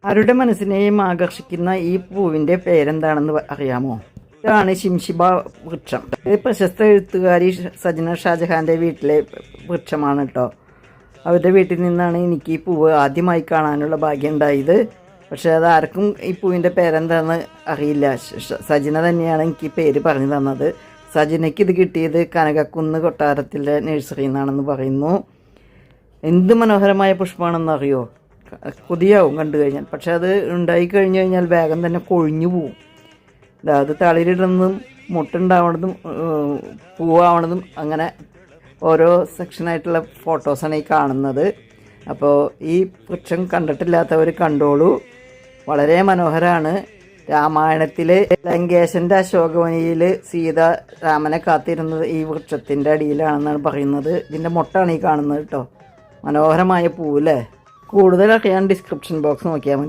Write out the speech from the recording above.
ആരുടെ മനസ്സിനെയും ആകർഷിക്കുന്ന ഈ പൂവിൻ്റെ പേരെന്താണെന്ന് അറിയാമോ? ഇതാണ് ശിംശിബ വൃക്ഷം. ഇത് പ്രശസ്ത എഴുത്തുകാരി സജന ഷാജഹാൻ്റെ വീട്ടിലെ വൃക്ഷമാണ് കേട്ടോ. അവരുടെ വീട്ടിൽ നിന്നാണ് എനിക്ക് ഈ പൂവ് ആദ്യമായി കാണാനുള്ള ഭാഗ്യം ഉണ്ടായത്. പക്ഷേ അതാർക്കും ഈ പൂവിൻ്റെ പേരെന്താണെന്ന് അറിയില്ല. സജന തന്നെയാണ് എനിക്ക് ഈ പേര് പറഞ്ഞു തന്നത്. സജനയ്ക്ക് ഇത് കിട്ടിയത് കനകക്കുന്ന് കൊട്ടാരത്തിലെ നഴ്സറിയിൽ നിന്നാണെന്ന് പറയുന്നു. എന്ത് മനോഹരമായ പുഷ്പമാണെന്ന് അറിയോ? കൊതിയാവും കണ്ടു കഴിഞ്ഞാൽ. പക്ഷെ അത് ഉണ്ടായി കഴിഞ്ഞു കഴിഞ്ഞാൽ വേഗം തന്നെ കൊഴിഞ്ഞു പോവും. അത് തളിരിടുന്നതും മുട്ടുണ്ടാവണതും പൂവാവണതും അങ്ങനെ ഓരോ സെക്ഷനായിട്ടുള്ള ഫോട്ടോസാണ് ഈ കാണുന്നത്. അപ്പോൾ ഈ വൃക്ഷം കണ്ടിട്ടില്ലാത്തവർ കണ്ടോളൂ. വളരെ മനോഹരമാണ്. രാമായണത്തിലെ ലങ്കേശൻ്റെ അശോകവനിയിൽ സീത രാമനെ കാത്തിരുന്നത് ഈ വൃക്ഷത്തിൻ്റെ അടിയിലാണെന്നാണ് പറയുന്നത്. ഇതിൻ്റെ മൊട്ടാണ് ഈ കാണുന്നത് കേട്ടോ. മനോഹരമായ പൂവല്ലേ. കൂടുതൽ അറിയാൻ ഡിസ്ക്രിപ്ഷൻ ബോക്സ് നോക്കിയാൽ മതി.